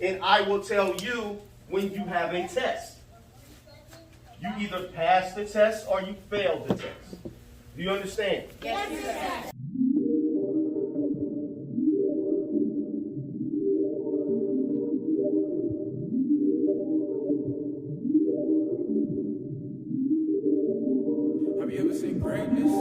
And I will tell you when you have a test. You either pass the test or you fail the test. Do you understand? Yes, sir. Have you ever seen greatness?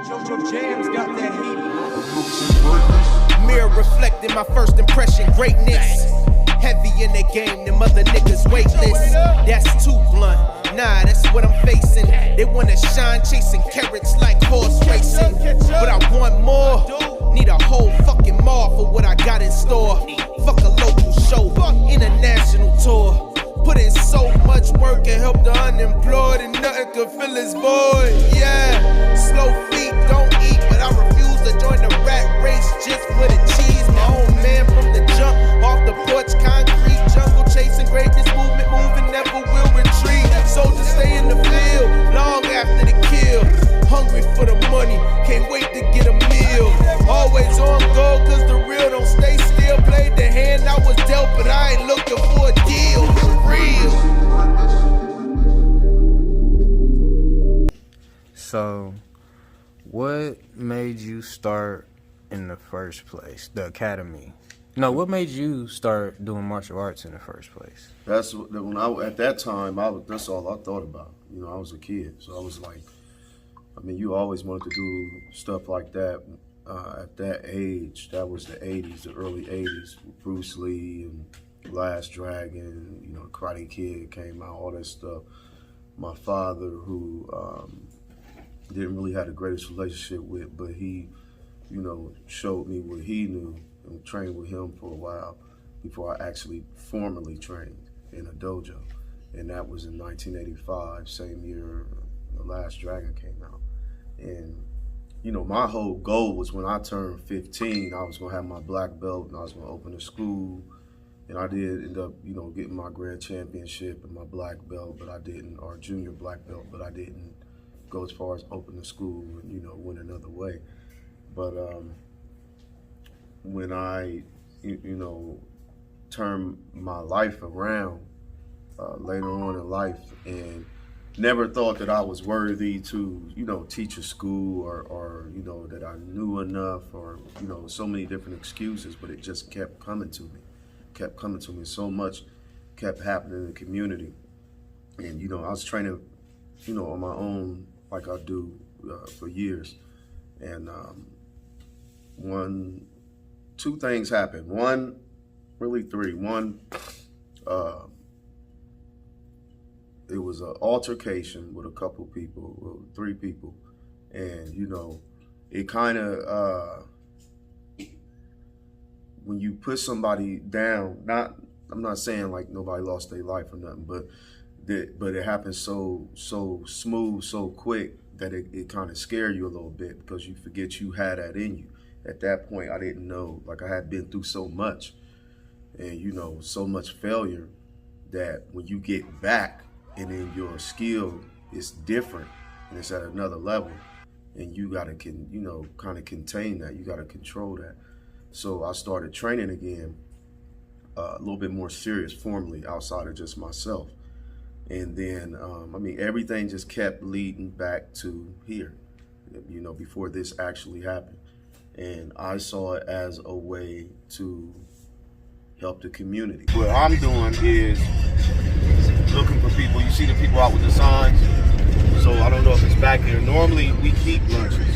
Jojo Jams got that heat. Mirror reflecting my first impression, greatness. Heavy in the game, them other niggas weightless. That's too blunt. Nah, that's what I'm facing. They wanna shine, chasing carrots like horse racing. But I want more. Need a whole fucking mall for what I got in store. Fuck a local show, international tour. Put in so much work and help the unemployed, and nothing could fill his void. Yeah, slow feet don't eat, but I refuse to join the rat race just for the cheese. My own man from the jump, off the porch, concrete jungle, chasing greatness, movement moving, never will retreat. Soldiers stay in the field, long after the kill. Hungry for the money, can't wait to get a meal. Always on go, cause the real don't stay still. Played the hand I was dealt, but I ain't looking for a deal. For real. So, what made you start in the first place, the academy? No, what made you start doing martial arts in the first place? That's when at that time, that's all I thought about. You know, I was a kid, so I was like, I mean, you always wanted to do stuff like that at that age. That was the 80s, the early 80s. Bruce Lee and Last Dragon, you know, Karate Kid came out, all that stuff. My father, who didn't really have the greatest relationship with, but he, you know, showed me what he knew and trained with him for a while before I actually formally trained in a dojo. And that was in 1985, same year The Last Dragon came out. And, you know, my whole goal was when I turned 15, I was gonna have my black belt and I was gonna open a school. And I did end up, you know, getting my grand championship and my black belt, but I didn't, or junior black belt, but I didn't go as far as open the school and, you know, went another way. But when I, you know, turned my life around later on in life, and never thought that I was worthy to, you know, teach a school or, you know, that I knew enough, or, you know, so many different excuses, but it just kept coming to me. So much kept happening in the community. And, you know, I was training, you know, on my own like I do for years. And two things happened. One, really three. One, it was an altercation with a couple people, well, 3 people. And, you know, it kind of, when you put somebody down, I'm not saying like nobody lost their life or nothing, but it happened so smooth, so quick that it kind of scared you a little bit, because you forget you had that in you. At that point, I didn't know, like, I had been through so much, and, you know, so much failure, that when you get back and then your skill is different and it's at another level, and you gotta kind of contain that, you gotta control that. So I started training again, a little bit more serious, formally, outside of just myself. And then, I mean, everything just kept leading back to here, you know, before this actually happened. And I saw it as a way to help the community. What I'm doing is looking for people. You see the people out with the signs? So I don't know if it's back there. Normally we keep lunches.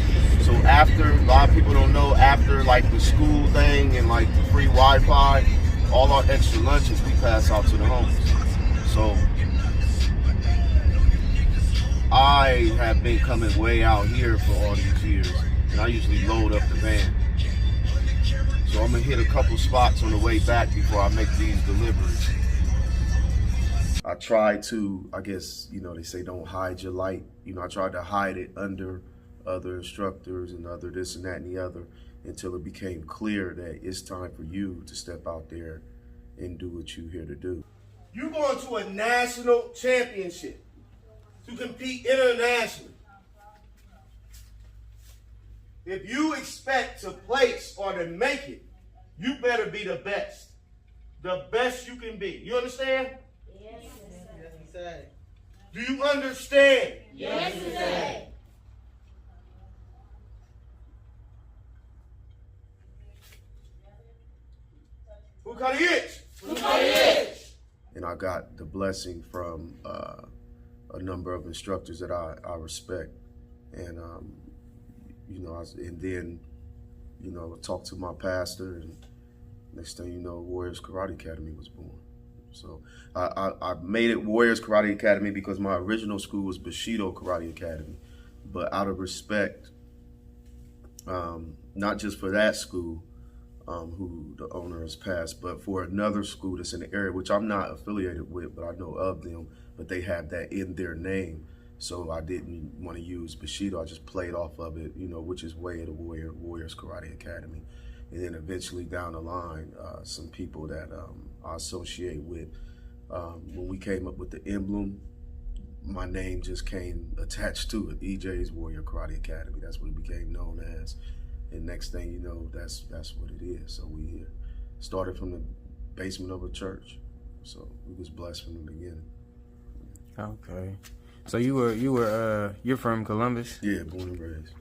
So after, a lot of people don't know, after like the school thing and like the free Wi-Fi, all our extra lunches we pass out to the homeless. So I have been coming way out here for all these years, and I usually load up the van. So I'm gonna hit a couple spots on the way back before I make these deliveries. I try to, I guess, you know, they say don't hide your light. You know, I tried to hide it under other instructors and other this and that and the other, until it became clear that it's time for you to step out there and do what you're here to do. You're going to a national championship. to compete internationally. If you expect to place or to make it, you better be the best. The best you can be. You understand? Yes, sir. Do you understand? Yes, sir. Who got the itch? Who got the itch? And I got the blessing from a number of instructors that I respect. And, and then, I talked to my pastor, and next thing you know, Warriors Karate Academy was born. So I made it Warriors Karate Academy because my original school was Bushido Karate Academy. But out of respect, not just for that school, who the owner has passed, but for another school that's in the area, which I'm not affiliated with, but I know of them, but they have that in their name. So I didn't want to use Bushido. I just played off of it, which is Way of the Warriors Karate Academy. And then eventually down the line, some people that I associate with, when we came up with the emblem, my name just came attached to it, EJs Warrior Karate Academy. That's what it became known as. And next thing you know, that's what it is. So we started from the basement of a church. So we was blessed from the beginning. Okay. So you're from Columbus? Yeah, born and raised.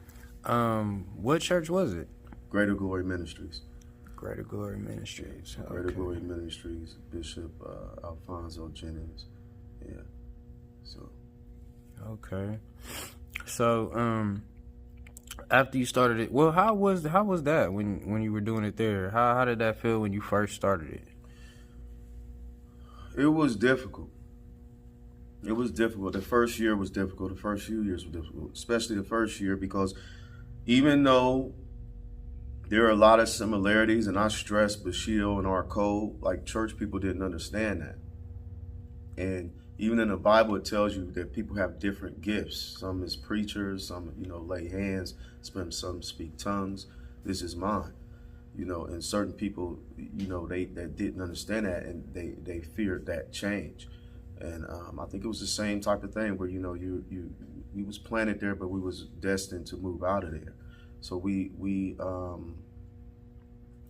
What church was it? Greater Glory Ministries. Greater Glory Ministries. Okay. Greater Glory Ministries, Bishop Alfonso Jennings. Yeah. So. Okay. So after you started it, well, how was that when you were doing it there? How did that feel when you first started it? It was difficult. It was difficult. The first year was difficult. The first few years were difficult, especially the first year, because even though there are a lot of similarities, and I stress Bushido and our code, like church people didn't understand that. And even in the Bible, it tells you that people have different gifts. Some is preachers, some, lay hands, some speak tongues. This is mine. And certain people, they didn't understand that, and they feared that change. And I think it was the same type of thing where, we was planted there, but we was destined to move out of there. So we I'm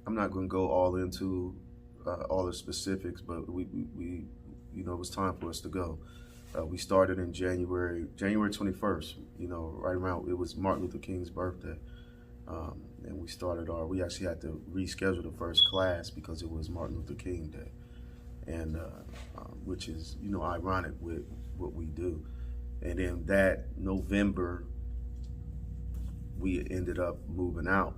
not going to go all into all the specifics, but we it was time for us to go. We started in January 21st, right around, it was Martin Luther King's birthday. And we actually had to reschedule the first class because it was Martin Luther King Day. And which is, ironic with what we do. And then that November, we ended up moving out.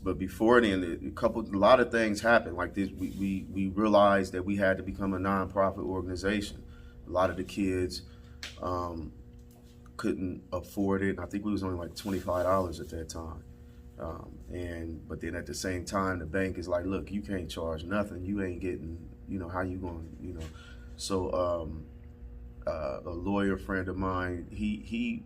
But before then, a lot of things happened. Like this, we realized that we had to become a nonprofit organization. A lot of the kids couldn't afford it. I think we was only like $25 at that time. But then at the same time, the bank is like, look, you can't charge nothing. You ain't getting, how you going, So a lawyer friend of mine, he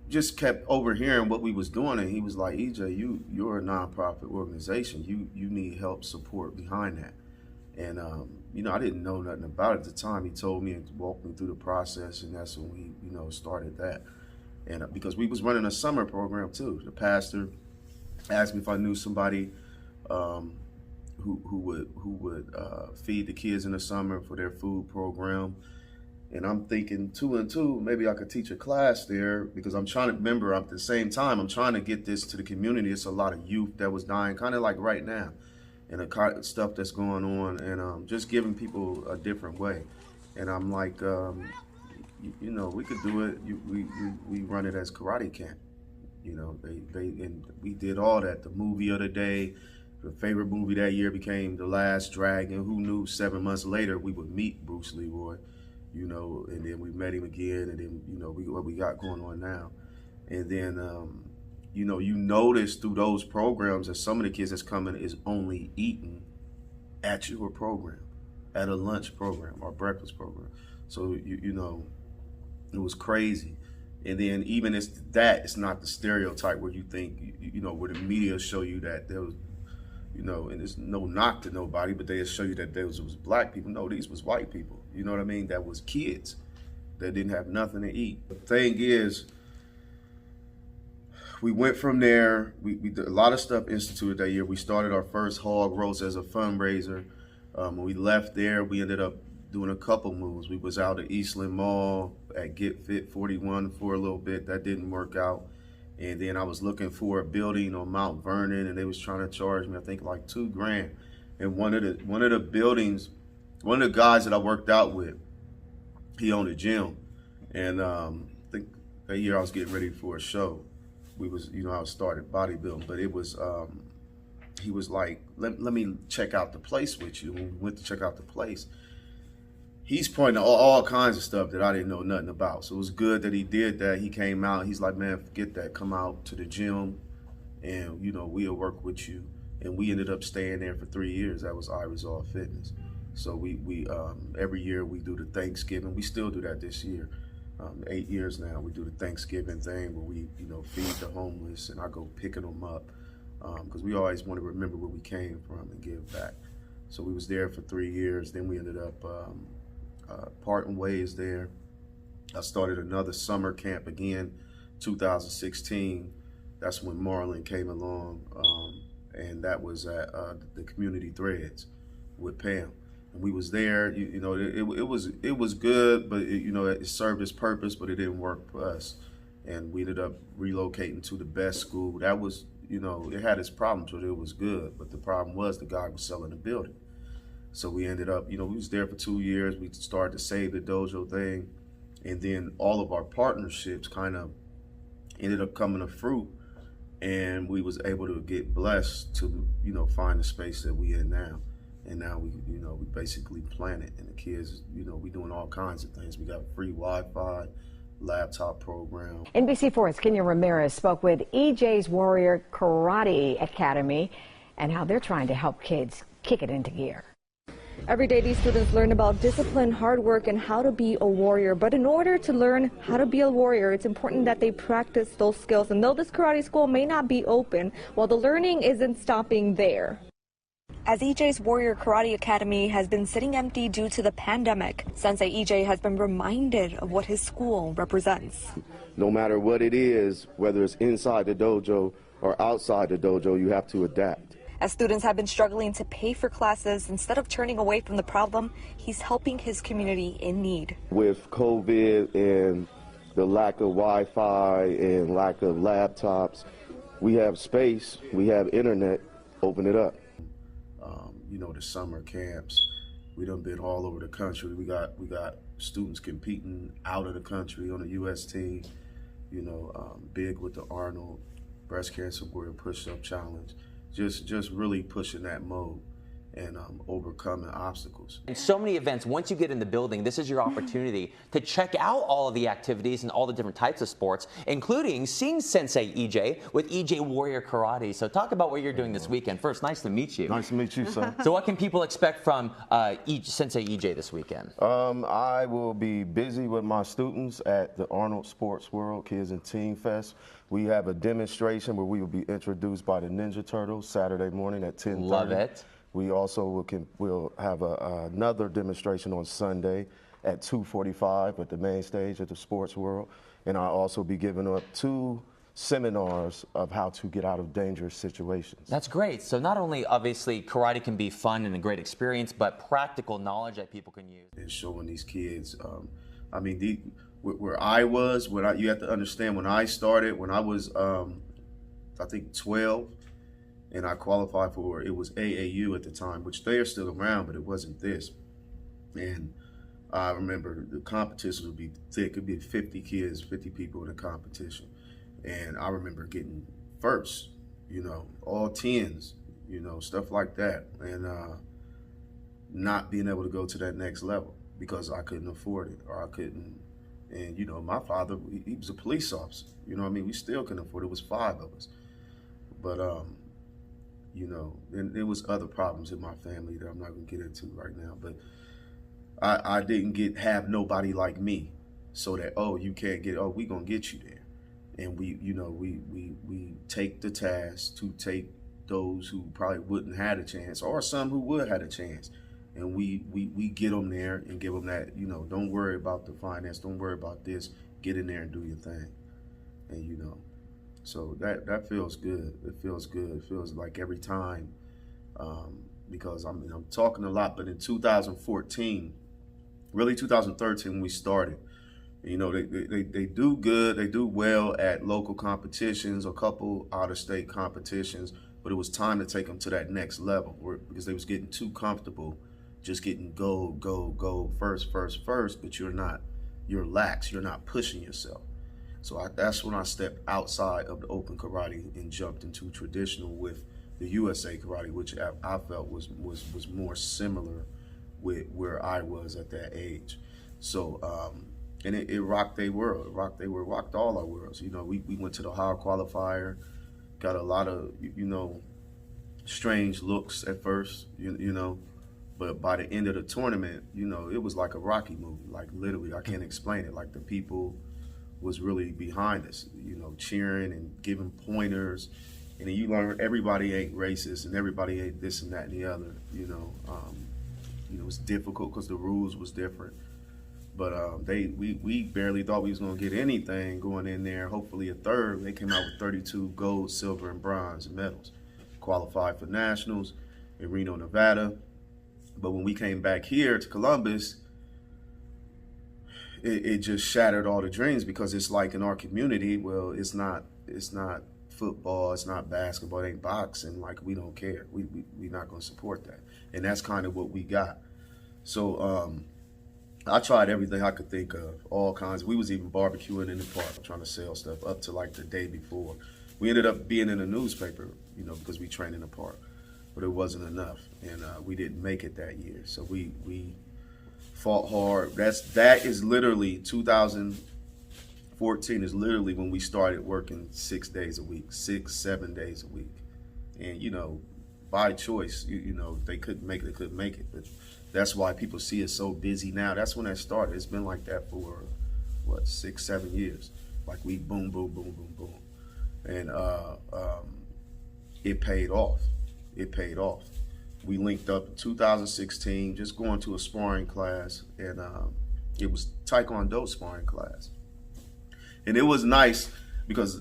just kept overhearing what we was doing, and he was like, EJ, you're a nonprofit organization. You need help, support behind that. And I didn't know nothing about it at the time. He told me and walked me through the process, and that's when we started that. And because we was running a summer program too. The pastor asked me if I knew somebody who would feed the kids in the summer for their food program. And I'm thinking 2 and 2, maybe I could teach a class there, because I'm trying to remember at the same time, I'm trying to get this to the community. It's a lot of youth that was dying, kind of like right now, and the kind of stuff that's going on, and just giving people a different way. And I'm like, we could do it. We run it as karate camp. And we did all that. The movie of the day, the favorite movie that year became The Last Dragon. Who knew 7 months later we would meet Bruce Leroy? And then we met him again, and then, what we got going on now. And then, you notice through those programs that some of the kids that's coming is only eating at your program, at a lunch program or breakfast program. So, it was crazy. And then even it's not the stereotype where you think, where the media show you that there was, and it's no knock to nobody, but they show you that there was black people. No, these was white people. You know what I mean? That was kids. that didn't have nothing to eat. The thing is, we went from there. We did a lot of stuff instituted that year. We started our first hog roast as a fundraiser. When we left there, we ended up doing a couple moves. We was out at Eastland Mall at Get Fit 41 for a little bit. That didn't work out. And then I was looking for a building on Mount Vernon, and they was trying to charge me, I think, like $2,000. And one of the buildings, one of the guys that I worked out with, he owned a gym. And I think that year I was getting ready for a show. We was, I was started bodybuilding, but it was, he was like, let me check out the place with you. When we went to check out the place, he's pointing to all kinds of stuff that I didn't know nothing about. So it was good that he did that. He came out, he's like, man, forget that. Come out to the gym and, we'll work with you. And we ended up staying there for 3 years. That was I Resolve Fitness. So we every year we do the Thanksgiving. We still do that this year. 8 years now, we do the Thanksgiving thing where we, feed the homeless, and I go picking them up because we always want to remember where we came from and give back. So we was there for 3 years. Then we ended up parting ways there. I started another summer camp again, 2016. That's when Marlon came along, and that was at the Community Threads with Pam. And we was there. It was good, but it served its purpose, but it didn't work for us. And we ended up relocating to the best school. That was, it had its problems, but it was good. But the problem was the guy was selling the building. So we ended up, we was there for 2 years. We started to save the dojo thing. And then all of our partnerships kind of ended up coming to fruit. And we was able to get blessed to, find the space that we in now. And now we basically plan it. And the kids, we doing all kinds of things. We got free Wi-Fi, laptop program. NBC4's Kenya Ramirez spoke with EJs Warrior Karate Academy and how they're trying to help kids kick it into gear. Every day, these students learn about discipline, hard work, and how to be a warrior. But in order to learn how to be a warrior, it's important that they practice those skills. And though this karate school may not be open, well, the learning isn't stopping there. As EJ's Warrior Karate Academy has been sitting empty due to the pandemic, Sensei EJ has been reminded of what his school represents. No matter what it is, whether it's inside the dojo or outside the dojo, you have to adapt. As students have been struggling to pay for classes, instead of turning away from the problem, he's helping his community in need. With COVID and the lack of Wi-Fi and lack of laptops, we have space, we have internet, open it up. The summer camps, we done been all over the country. We got students competing out of the country on the U.S. team, big with the Arnold Breast Cancer Warrior Push-Up Challenge. Just really pushing that mode and overcoming obstacles. And so many events, once you get in the building, this is your opportunity to check out all of the activities and all the different types of sports, including seeing Sensei EJ with EJ Warrior Karate. So talk about what you're doing this weekend. First, nice to meet you. Nice to meet you, sir. So what can people expect from Sensei EJ this weekend? I will be busy with my students at the Arnold Sports World Kids and Teen Fest. We have a demonstration where we will be introduced by the Ninja Turtles Saturday morning at 10:30. Love it. We also will have another demonstration on Sunday at 2:45 at the main stage at the Sports World. And I'll also be giving up 2 seminars of how to get out of dangerous situations. That's great. So not only, obviously, karate can be fun and a great experience, but practical knowledge that people can use. And showing these kids, where I was, you have to understand, when I started, when I was, I think 12, and I qualified for, it was AAU at the time, which they are still around, but it wasn't this. And I remember the competitions would be thick. It'd be 50 kids, 50 people in a competition. And I remember getting first, all 10s, stuff like that. And not being able to go to that next level because I couldn't afford it, or I couldn't. And, my father, he was a police officer. We still couldn't afford it. It was 5 of us. But, and there was other problems in my family that I'm not going to get into right now. But I didn't have nobody like me, so that, you can't get, we going to get you there. And we take the task to take those who probably wouldn't had a chance, or some who would had a chance, and we get them there and give them that, you know, don't worry about the finance, don't worry about this, get in there and do your thing. And you know, so that feels good. It feels good. It feels like every time, because I'm talking a lot, but in 2014, really 2013 when we started, you know, they do good, they do well at local competitions, a couple out-of-state competitions, but it was time to take them to that next level because they was getting too comfortable just getting go first, but you're lax, you're not pushing yourself. So that's when I stepped outside of the open karate and jumped into traditional with the USA karate, which I felt was more similar with where I was at that age. So, and it rocked their world. It rocked all our worlds. You know, we went to the Ohio qualifier, got a lot of, you know, strange looks at first, you know, but by the end of the tournament, you know, it was like a Rocky movie. Like literally, I can't explain it. Like the people was really behind us, you know, cheering and giving pointers. And then you learn everybody ain't racist and everybody ain't this and that and the other, you know. You know, it's difficult because the rules was different. But we barely thought we was gonna get anything going in there. Hopefully a third. They came out with 32 gold, silver, and bronze medals. Qualified for nationals in Reno, Nevada. But when we came back here to Columbus, it just shattered all the dreams because it's like in our community, well, it's not football, it's not basketball, it ain't boxing. Like we don't care. We're not gonna support that. And that's kind of what we got. So I tried everything I could think of, all kinds. We was even barbecuing in the park, trying to sell stuff up to like the day before. We ended up being in a newspaper, you know, because we trained in the park, but it wasn't enough, and we didn't make it that year. So we fought hard. That is literally 2014 is literally when we started working 6 days a week, 7 days a week, and you know, by choice, you know, if they couldn't make it, they couldn't make it. But that's why people see it so busy now. That's when that started. It's been like that for what, 6, 7 years. Like we boom, boom, boom, boom, boom. And it paid off. It paid off. We linked up in 2016, just going to a sparring class, and it was Taekwondo sparring class. And it was nice because,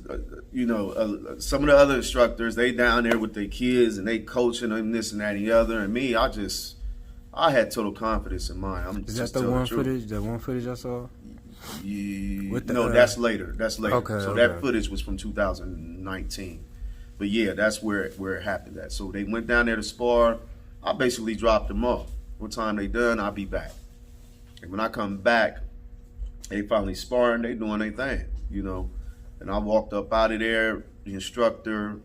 you know, some of the other instructors, they down there with their kids and they coaching them this and that and the other. And me, I had total confidence in mine. Is that the one footage? The one footage I saw? Yeah, no, that's later. That's later. Okay, so that footage was from 2019. But yeah, that's where it happened at. So they went down there to spar. I basically dropped them off. What time they done, I'll be back. And when I come back, they finally sparring, they doing their thing, you know. And I walked up out of there. The instructor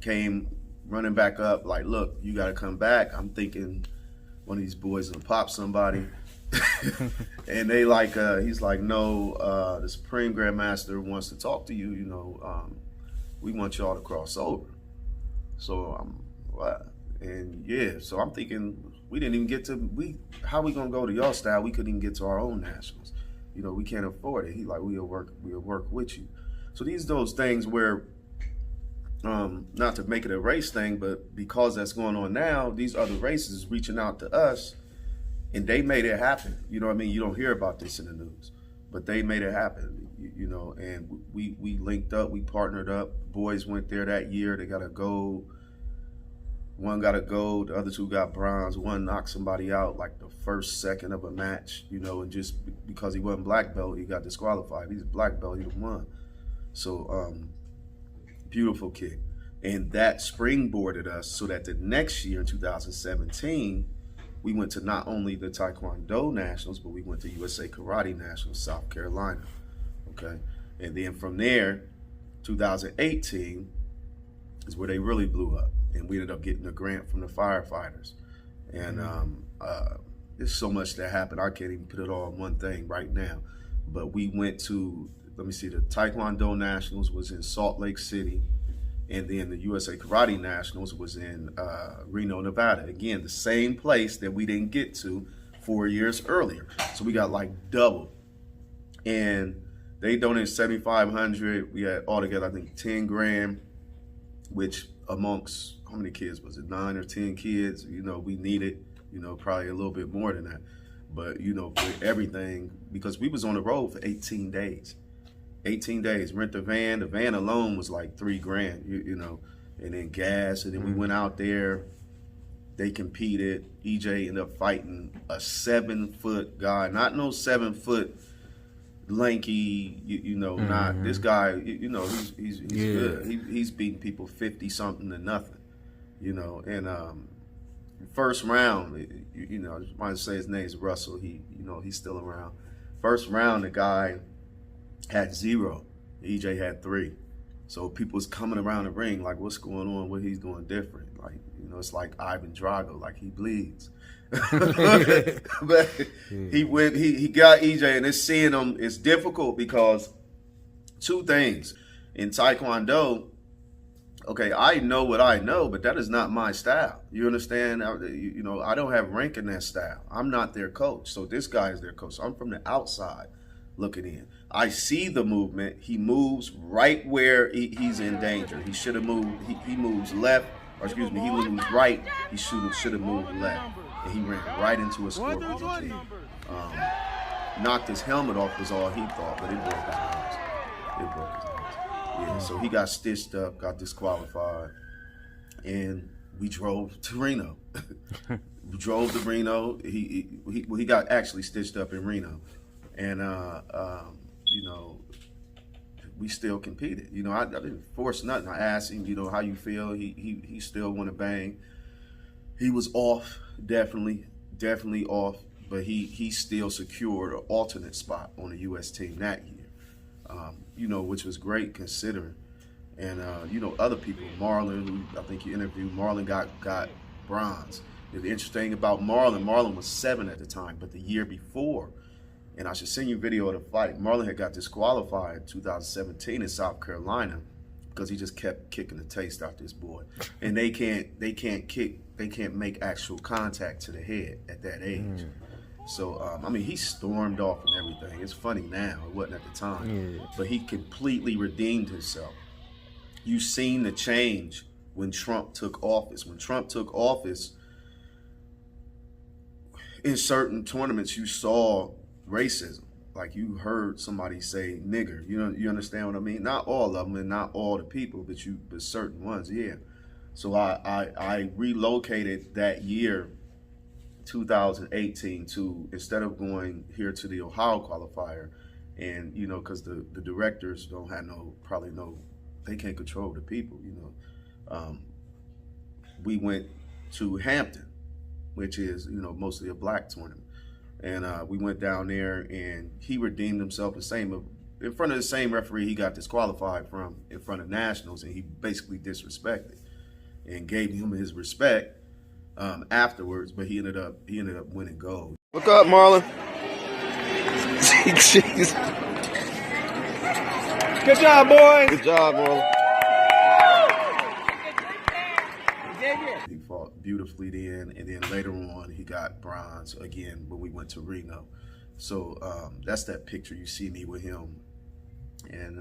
came running back up, like, look, you got to come back. I'm thinking one of these boys will pop somebody. And they like, he's like, no, the Supreme Grandmaster wants to talk to you, you know. We want y'all to cross over. So I'm, what? And yeah, so I'm thinking we didn't even get to, how we gonna go to y'all style? We couldn't even get to our own nationals. You know, we can't afford it. He like, we'll work with you. So those things where, not to make it a race thing, but because that's going on now, these other races reaching out to us, and they made it happen. You know what I mean? You don't hear about this in the news, but they made it happen, you know, and we linked up, we partnered up. Boys went there that year, they got a gold. One got a gold, the other two got bronze. One knocked somebody out like the first second of a match, you know, and just because he wasn't black belt, he got disqualified. He's a black belt, he won. So, beautiful kick. And that springboarded us so that the next year in 2017, we went to not only the Taekwondo Nationals, but we went to USA Karate Nationals, South Carolina, okay? And then from there, 2018 is where they really blew up. And we ended up getting a grant from the firefighters. And there's so much that happened, I can't even put it all in one thing right now. But we went to, let me see, the Taekwondo Nationals was in Salt Lake City. And then the USA Karate Nationals was in Reno, Nevada. Again, the same place that we didn't get to 4 years earlier. So we got like double. And they donated $7,500. We had altogether, I think, 10 grand, which amongst, how many kids was it? 9 or 10 kids, you know, we needed You know, probably a little bit more than that. But, you know, for everything, because we was on the road for 18 days. 18 days, rent the van. The van alone was like $3,000, you know, and then gas. And then we went out there. They competed. EJ ended up fighting a 7-foot guy, not no 7-foot lanky, you know, not this guy. You know, he's good. He's beating people 50 something to nothing, you know. And first round, you know, I just want to say his name is Russell. He, you know, he's still around. First round, the guy had 0. EJ had 3. So people was coming around the ring like, what's going on? What he's doing different? Like, you know, it's like Ivan Drago, like he bleeds. But he got EJ, and it's seeing him. It's difficult because 2 things in Taekwondo. Okay, I know what I know, but that is not my style. You understand? You know, I don't have rank in that style. I'm not their coach. So this guy is their coach. So I'm from the outside looking in. I see the movement. He moves right where he's in danger. He should have moved. He moves left, or excuse me, he moves right. He should have moved left. And he ran right into a scorpion. Knocked his helmet off was all he thought, but it broke his nose. It broke his nose. Yeah, so he got stitched up, got disqualified, and we drove to Reno. We drove to Reno. He got actually stitched up in Reno, and you know, we still competed. You know, I didn't force nothing. I asked him, you know, how you feel. He still want to bang. He was off, definitely off, but he still secured an alternate spot on the U.S. team that year. You know, which was great considering. And, you know, other people, Marlon, who I think you interviewed, Marlon got bronze. The interesting about Marlon was 7 at the time, but the year before, and I should send you a video of the fight, Marlon had got disqualified in 2017 in South Carolina because he just kept kicking the taste out this boy. And they can't make actual contact to the head at that age. So, I mean, he stormed off and everything. It's funny now. It wasn't at the time. But he completely redeemed himself. You've seen the change when Trump took office. When Trump took office, in certain tournaments, you saw racism. Like you heard somebody say nigger. You understand what I mean? Not all of them and not all the people, but certain ones, yeah. So I relocated that year, 2018, to, instead of going here to the Ohio qualifier, and you know, because the directors don't have they can't control the people, you know. We went to Hampton, which is, you know, mostly a black tournament, and we went down there, and he redeemed himself in front of the same referee he got disqualified from in front of nationals, and he basically disrespected and gave him his respect afterwards, but he ended up winning gold. Look up, Marlon. Jeez. Good job, boys. Good job, Marlon. He fought beautifully then, and then later on he got bronze again when we went to Reno. So that's that picture you see me with him. And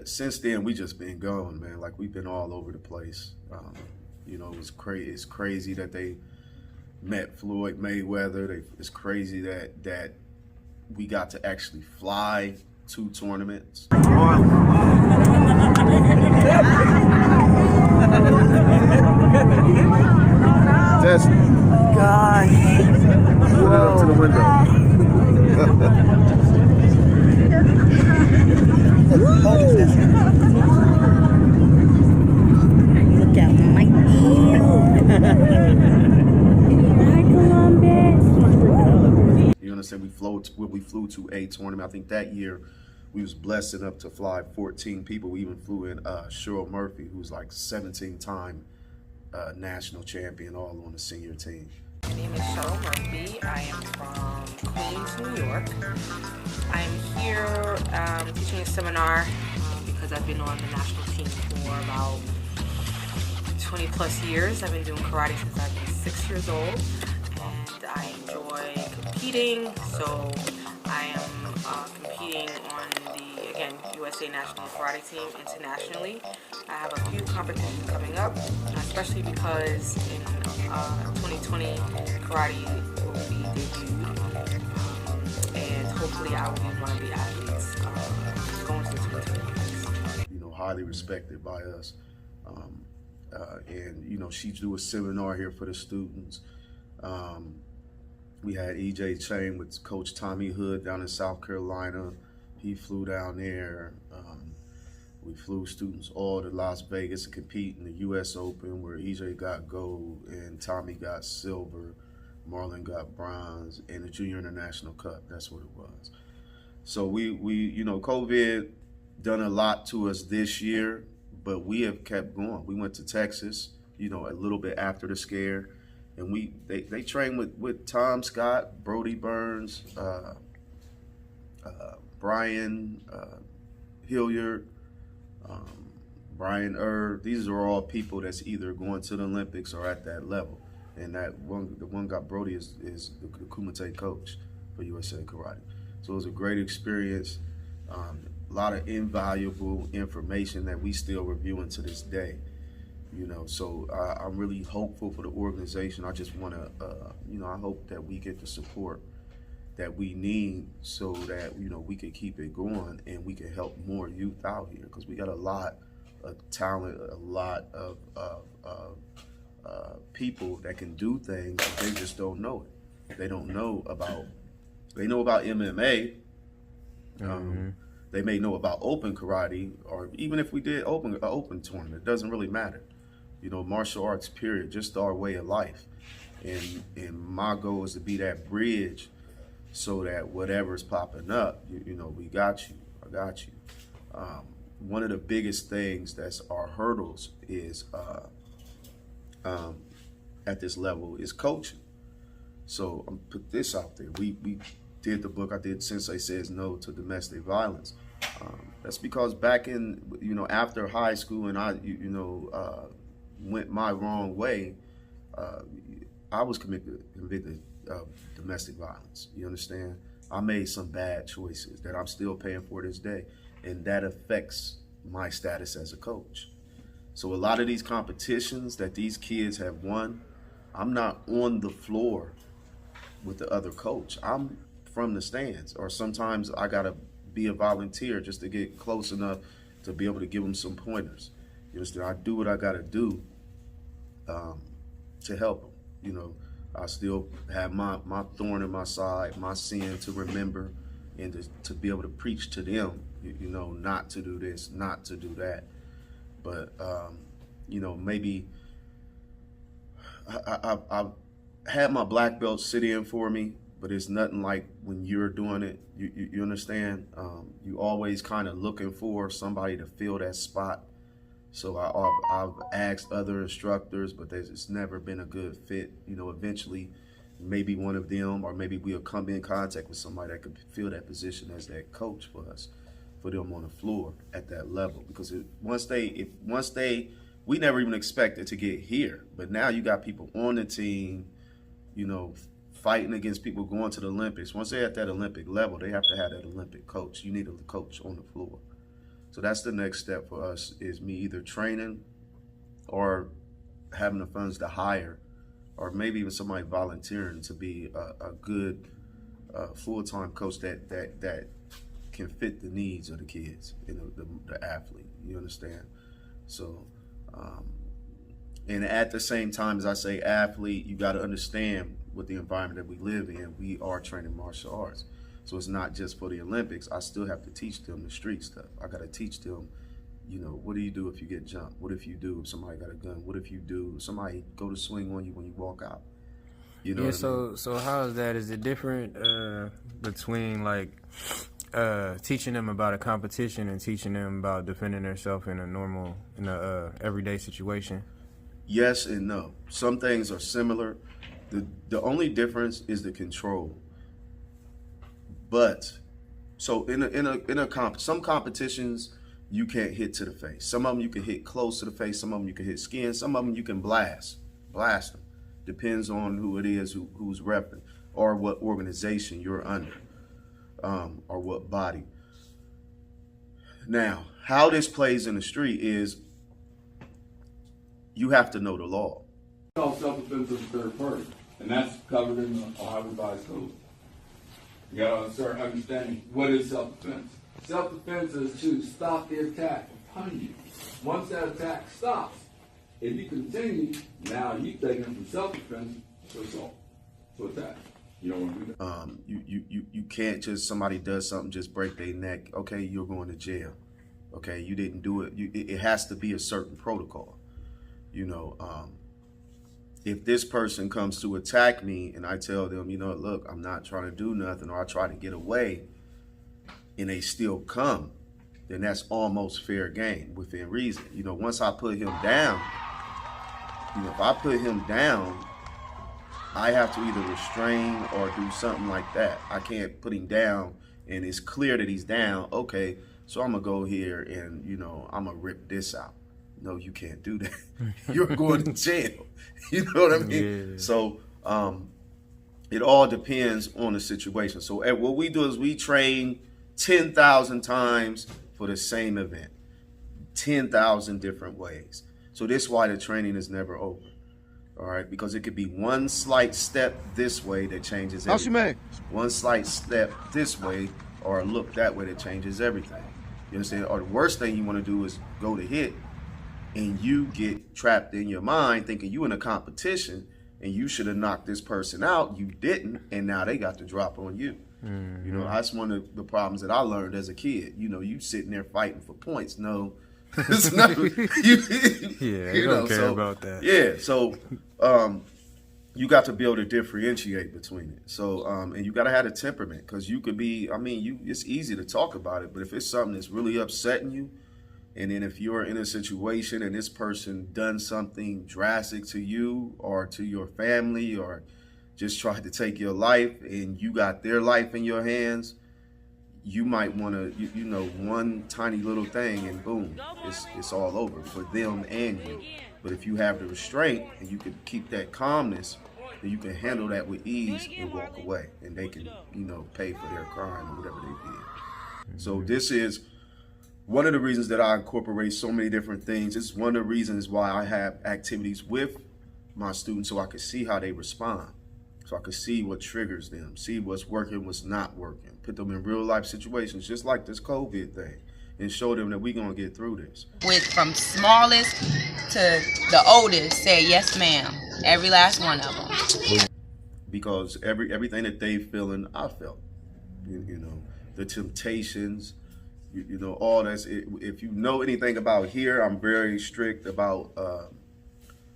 since then we just been going, man. Like we've been all over the place. You know, it's crazy that they met Floyd Mayweather. It's crazy that we got to actually fly 2 tournaments. Test. God. Up to the window. Look at Mikey. Hi, Columbus. You understand? We flew to a tournament. I think that year we was blessed enough to fly 14 people. We even flew in Cheryl Murphy, who's like 17-time national champion, all on the senior team. My name is Cheryl Murphy. I am from Queens, New York. I'm here teaching a seminar because I've been on the national team for about 20 plus years. I've been doing karate since I've been 6 years old, and I enjoy competing. So I am competing again, USA National Karate Team internationally. I have a few competitions coming up, especially because in 2020, karate will be debuted, and hopefully I will be one of the athletes going to the 2020. You know, highly respected by us. And, you know, she do a seminar here for the students. We had EJ train with Coach Tommy Hood down in South Carolina. He flew down there. We flew students all to Las Vegas to compete in the U.S. Open, where EJ got gold and Tommy got silver, Marlon got bronze, and the Junior International Cup. That's what it was. So we you know, COVID done a lot to us this year, but we have kept going. We went to Texas, you know, a little bit after the scare, and they trained with Tom Scott, Brody Burns, Brian Hilliard, Brian These are all people that's either going to the Olympics or at that level. And the one guy, Brody, is the Kumite coach for USA Karate. So it was a great experience. A lot of invaluable information that we still reviewing to this day. You know, so I'm really hopeful for the organization. I just want to, you know, I hope that we get the support that we need so that, you know, we can keep it going and we can help more youth out here, because we got a lot of talent, a lot of people that can do things, but they just don't know it. They don't know about, they know about MMA. They may know about open karate, or even if we did open tournament, it doesn't really matter. You know, martial arts, period, just our way of life. And my goal is to be that bridge so that whatever's popping up, you know, we got you, I got you. One of the biggest things that's our hurdles is at this level is coaching. So I'm put this out there. We did the book. I did Sensei Says No to Domestic Violence. That's because back in, you know, after high school and I, you know, went my wrong way, I was convicted of domestic violence. You understand? I made some bad choices that I'm still paying for this day, and that affects my status as a coach. So a lot of these competitions that these kids have won, I'm not on the floor with the other coach. I'm from the stands, or sometimes I gotta be a volunteer just to get close enough to be able to give them some pointers. You understand? I do what I gotta do to help them. You know, I still have my thorn in my side, my sin to remember, and to be able to preach to them, you know, not to do this, not to do that. But, you know, maybe I had my black belt sit in for me, but it's nothing like when you're doing it. You understand? You always kind of looking for somebody to fill that spot. So I've asked other instructors, but it's never been a good fit. You know, eventually, maybe one of them, or maybe we'll come in contact with somebody that could fill that position as that coach for us, for them on the floor at that level. Because once they, we never even expected to get here, but now you got people on the team, you know, fighting against people going to the Olympics. Once they're at that Olympic level, they have to have that Olympic coach. You need a coach on the floor. So that's the next step for us, is me either training or having the funds to hire, or maybe even somebody volunteering to be a good full-time coach that can fit the needs of the kids, you know, the athlete. You understand? So, and at the same time as I say athlete, you got to understand with the environment that we live in, we are training martial arts. So it's not just for the Olympics. I still have to teach them the street stuff. I got to teach them, you know, what do you do if you get jumped? What if you do if somebody got a gun? What if you do if somebody go to swing on you when you walk out? You know. Yeah. So how is that? Is it different between like teaching them about a competition and teaching them about defending themselves in a everyday situation? Yes and no. Some things are similar. The only difference is the control. But so some competitions you can't hit to the face. Some of them you can hit close to the face. Some of them you can hit skin. Some of them you can blast them. Depends on who it is who's repping, or what organization you're under, or what body. Now, how this plays in the street is you have to know the law. Self-defense is a third party, and that's covered in the Ohio Revised Code. You gotta start understanding what is self-defense. Self-defense is to stop the attack upon you. Once that attack stops, if you continue, now you take it from self-defense to assault, to attack. You don't want to do that. You can't just, somebody does something, just break their neck. Okay, you're going to jail. Okay, you didn't do it. It has to be a certain protocol. You know, if this person comes to attack me and I tell them, you know, look, I'm not trying to do nothing, or I try to get away, and they still come, then that's almost fair game within reason. You know, once I put him down, you know, if I put him down, I have to either restrain or do something like that. I can't put him down and it's clear that he's down. Okay, so I'm gonna go here and, you know, I'm gonna rip this out. No, you can't do that. You're going to jail. You know what I mean? Yeah. So it all depends on the situation. So what we do is we train 10,000 times for the same event, 10,000 different ways. So this is why the training is never over. All right, because it could be one slight step this way that changes everything. One slight step this way or a look that way that changes everything. You understand? Or the worst thing you want to do is go to hit and you get trapped in your mind thinking you in a competition and you should have knocked this person out. You didn't, and now they got the drop on you. Mm-hmm. You know, that's one of the problems that I learned as a kid. You know, you sitting there fighting for points. No, it's not. You don't care about that. Yeah, so you got to be able to differentiate between it. So, and you got to have a temperament, because you could be, I mean, it's easy to talk about it, but if it's something that's really upsetting you, and then if you're in a situation and this person done something drastic to you or to your family or just tried to take your life and you got their life in your hands, you might want to, you know, one tiny little thing and boom, it's all over for them and you. But if you have the restraint and you can keep that calmness, then you can handle that with ease and walk away, and they can, you know, pay for their crime or whatever they did. So this is one of the reasons that I incorporate so many different things. It's one of the reasons why I have activities with my students, so I can see how they respond. So I can see what triggers them, see what's working, what's not working, put them in real life situations, just like this COVID thing, and show them that we're gonna get through this. With from smallest to the oldest, say yes ma'am, every last one of them. Because everything that they feeling, I felt. You know, the temptations, you know, all that's, if you know anything about here, I'm very strict about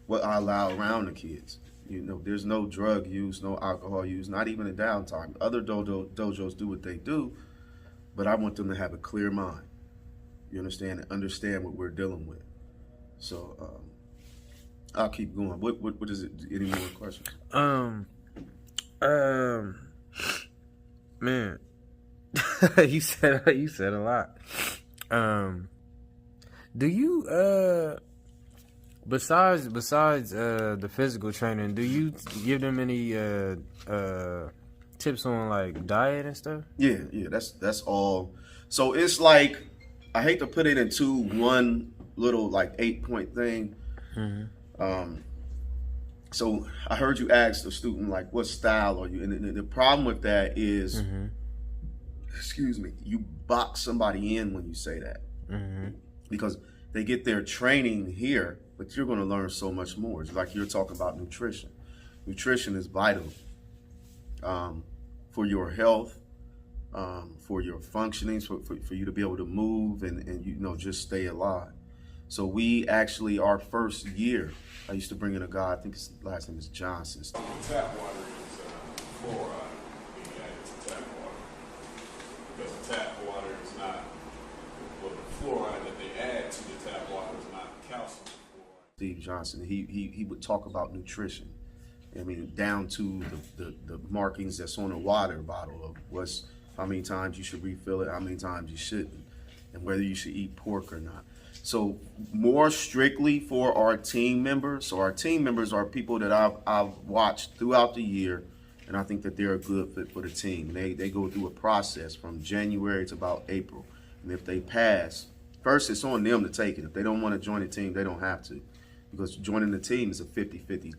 what I allow around the kids. You know, there's no drug use, no alcohol use, not even a downtime. Other dojos do what they do, but I want them to have a clear mind. You understand, and understand what we're dealing with. So I'll keep going. What is it? Any more questions? Man, you said a lot. Do you besides the physical training, do you give them any tips on like diet and stuff? Yeah, that's all. So it's like, I hate to put it into one little like 8-point thing. Mm-hmm. So I heard you ask the student, like, what style are you? And the problem with that is, mm-hmm. excuse me, you box somebody in when you say that. Mm-hmm. Because they get their training here, but you're going to learn so much more. It's like you're talking about nutrition. Nutrition is vital for your health, for your functioning, for you to be able to move and you know, just stay alive. So we actually, our first year, I used to bring in a guy, I think his last name is Johnson. Tap water is fluoride being added to tap water. Because the tap water is not, well, the fluoride that they add to the tap water is not calcium. Steve Johnson, he would talk about nutrition. I mean, down to the markings that's on a water bottle of how many times you should refill it, how many times you shouldn't, and whether you should eat pork or not. So more strictly for our team members. So our team members are people that I've watched throughout the year, and I think that they're a good fit for the team. They go through a process from January to about April. And if they pass, first it's on them to take it. If they don't want to join the team, they don't have to. Because joining the team is a 50-50,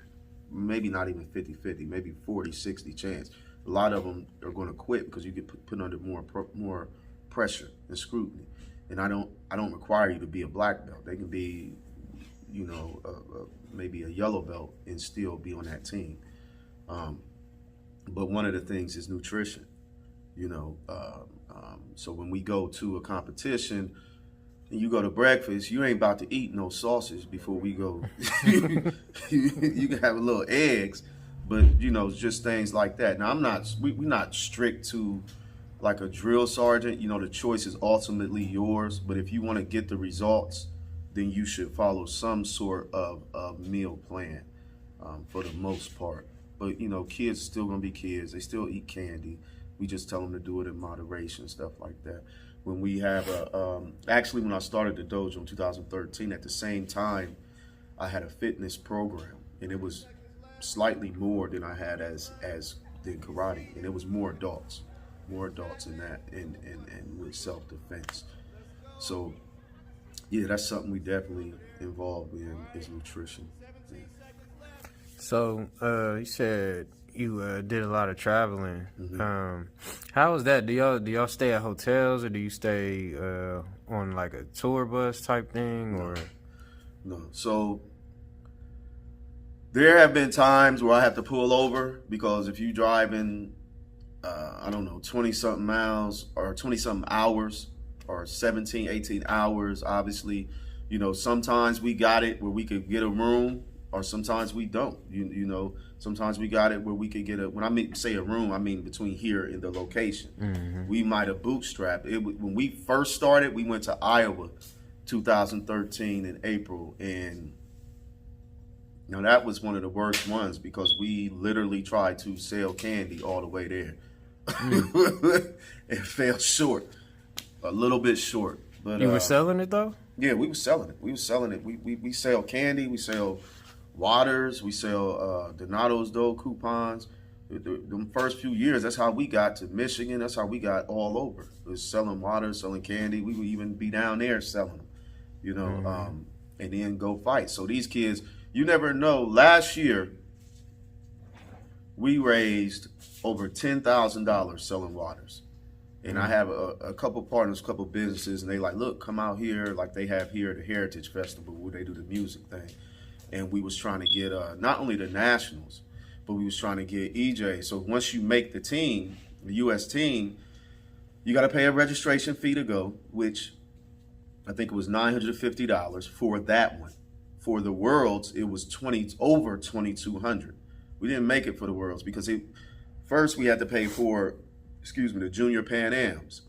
maybe not even 50-50, maybe 40-60 chance. A lot of them are going to quit because you get put under more pressure and scrutiny. And I don't require you to be a black belt. They can be, maybe a yellow belt and still be on that team. But one of the things is nutrition. So when we go to a competition and you go to breakfast, you ain't about to eat no sausage before we go. You can have a little eggs, but just things like that. Now we're not strict to like a drill sergeant. The choice is ultimately yours, but if you want to get the results, then you should follow some sort of meal plan for the most part. But kids still gonna be kids. They still eat candy. We just tell them to do it in moderation, stuff like that. When we have actually when I started the dojo in 2013, at the same time, I had a fitness program, and it was slightly more than I had as did karate, and it was more adults in that, and with self-defense. So yeah, that's something we definitely involved in, is nutrition. Yeah. So you said you did a lot of traveling. Mm-hmm. How was that? Do y'all stay at hotels, or do you stay on like a tour bus type thing, or? No. So there have been times where I have to pull over, because if you driving, 20-something miles or 20-something hours or 17, 18 hours, obviously, sometimes we got it where we could get a room, or sometimes we don't. Sometimes we got it where we could get when I say a room, I mean between here and the location. Mm-hmm. We might have bootstrapped it. When we first started, we went to Iowa 2013 in April, and that was one of the worst ones, because we literally tried to sell candy all the way there. It fell short, a little bit short. But you were selling it though? Yeah, we were selling it. We sell candy, we sell waters, we sell Donato's dough coupons. The first few years, that's how we got to Michigan. That's how we got all over. It was selling water, selling candy. We would even be down there selling them, and then go fight. So these kids, you never know. Last year, we raised over $10,000 selling waters. And I have a couple partners, a couple businesses, and they like, look, come out here, like they have here at the Heritage Festival where they do the music thing. And we was trying to get not only the nationals, but we was trying to get EJ. So once you make the team, the U.S. team, you got to pay a registration fee to go, which I think it was $950 for that one. For the Worlds, it was over $2,200. We didn't make it for the Worlds because first we had to pay for, the Junior Pan Ams.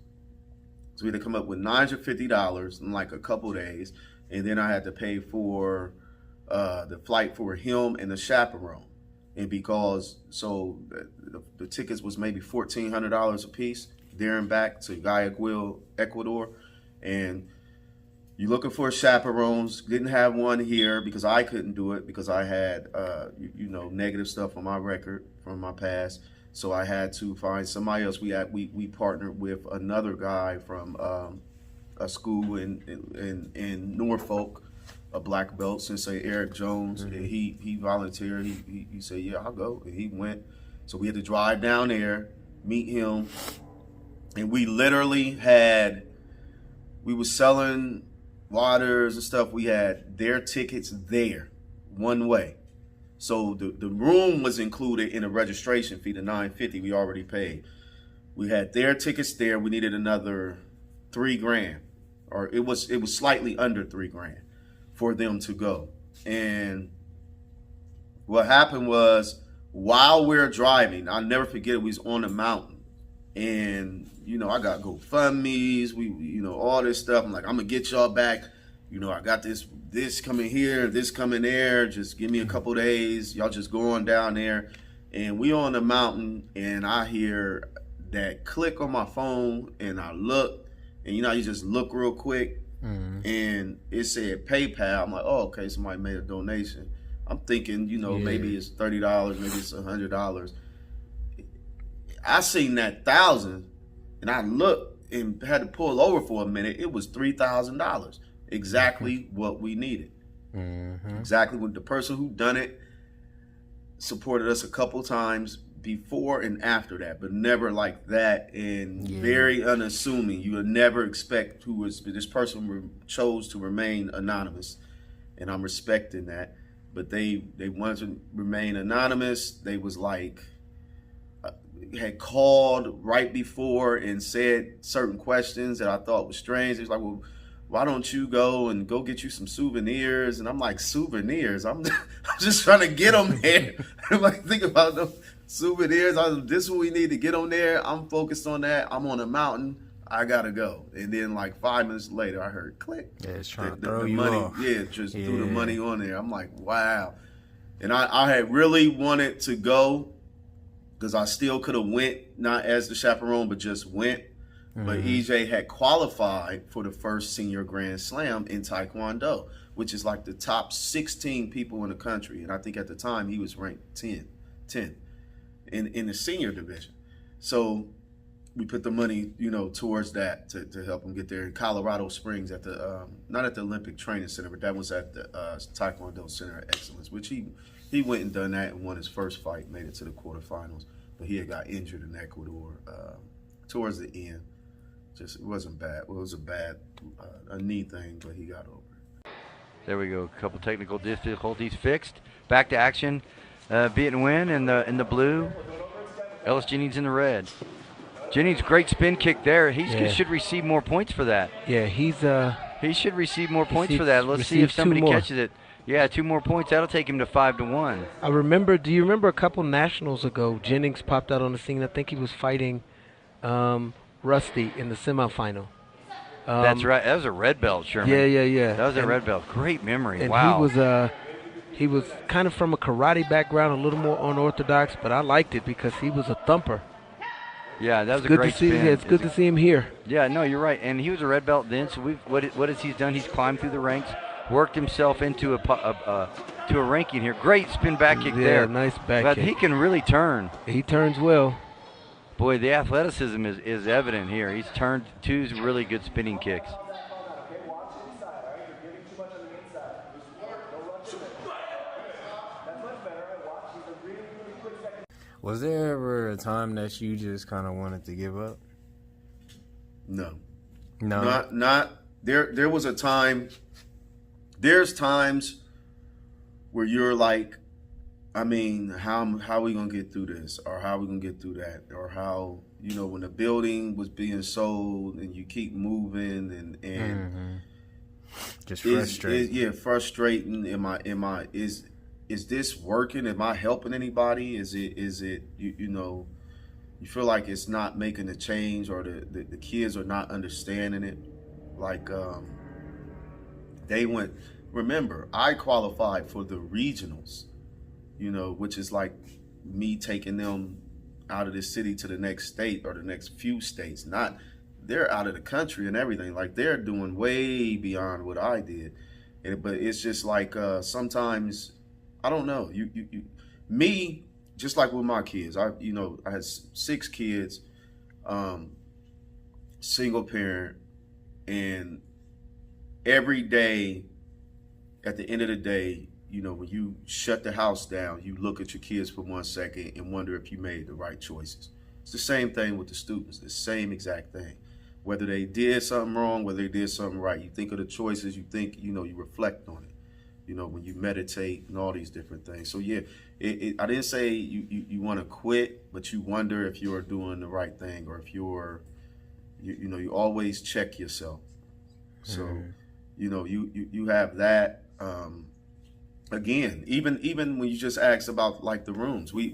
So we had to come up with $950 in like a couple days, and then I had to pay for the flight for him and the chaperone. And because, the tickets was maybe $1,400 a piece, there and back to Guayaquil, Ecuador. And you're looking for chaperones. Didn't have one here because I couldn't do it because I had, negative stuff on my record from my past. So I had to find somebody else. We partnered with another guy from a school in Norfolk, a black belt, Sensei Eric Jones. Mm-hmm. And he volunteered. He said, yeah, I'll go. And he went. So we had to drive down there, meet him. And we literally we were selling waters and stuff. We had their tickets there, one way. So the room was included in the registration fee, the $950 we already paid. We had their tickets there. We needed another $3,000, or it was slightly under $3,000 for them to go. And what happened was, while we're driving, I'll never forget it, we was on the mountain, and I got GoFundMe's, all this stuff. I'm like, I'm gonna get y'all back. I got this coming here, this coming there. Just give me a couple days. Y'all just go on down there. And we on the mountain, and I hear that click on my phone, and I look, and you just look real quick, and it said PayPal. I'm like, oh, okay, somebody made a donation. I'm thinking, maybe it's $30, maybe it's $100. I seen that 1,000, and I look, and had to pull over for a minute, it was $3,000. Exactly what we needed. Exactly what the person who done it supported us a couple times before and after that, but never like that, and very unassuming. You would never expect who was this person chose to remain anonymous, and I'm respecting that. But they wanted to remain anonymous. They was like had called right before and said certain questions that I thought was strange. It was like, well, why don't you go get you some souvenirs? And I'm like, souvenirs? I'm just trying to get them there. I'm like, think about them souvenirs. This is what we need to get them there. I'm focused on that. I'm on a mountain. I gotta go. And then like 5 minutes later, I heard click. Yeah, it's trying to throw you money off. Yeah, just threw the money on there. I'm like, wow. And I had really wanted to go because I still could have went, not as the chaperone, but just went. But EJ had qualified for the first senior Grand Slam in Taekwondo, which is like the top 16 people in the country. And I think at the time he was ranked 10 in the senior division. So we put the money, towards that to help him get there in Colorado Springs at the, not at the Olympic Training Center, but that was at the Taekwondo Center of Excellence, which he went and done that and won his first fight, made it to the quarterfinals. But he had got injured in Ecuador towards the end. It wasn't bad. It was a knee thing, but he got over it. There we go. A couple technical difficulties fixed. Back to action. Beat and win in the blue. Ellis Jennings in the red. Jennings, great spin kick there. He should receive more points for that. Yeah, he should receive more points for that. Let's see if somebody catches it. Yeah, 2 more points. That'll take him to 5-1. Do you remember a couple nationals ago, Jennings popped out on the scene. I think he was fighting Rusty in the semifinal. That's right. That was a red belt, Sherman. Yeah. That was a red belt. Great memory. And wow. he was kind of from a karate background, a little more unorthodox, but I liked it because he was a thumper. Yeah, that was a great spin. It's good to see him here. Yeah, no, you're right. And he was a red belt then. So what has he done? He's climbed through the ranks, worked himself into a ranking here. Great spin back kick there. Yeah, nice back but kick. He can really turn. He turns well. Boy, the athleticism is evident here. He's turned 2 really good spinning kicks. Was there ever a time that you just kind of wanted to give up? No. No. There was a time. There's times where you're like, I mean, how are we gonna get through this, or how are we gonna get through that, or how, when the building was being sold and you keep moving and just frustrating. Frustrating. Is this working? Am I helping anybody? Is it you feel like it's not making a change, or the kids are not understanding it? Like remember, I qualified for the regionals, which is like me taking them out of the city to the next state or the next few states. They're out of the country and everything. Like, they're doing way beyond what I did. But it's just like sometimes, I don't know. Me, just like with my kids, I had 6 kids, single parent, and every day, at the end of the day, when you shut the house down, you look at your kids for 1 second and wonder if you made the right choices. It's the same thing with the students, the same exact thing. Whether they did something wrong, whether they did something right, you think of the choices, you think, you reflect on it. When you meditate and all these different things. So yeah, I didn't say you want to quit, but you wonder if you're doing the right thing, or if you always check yourself. So, you have that. Again, even when you just asked about like the rooms, we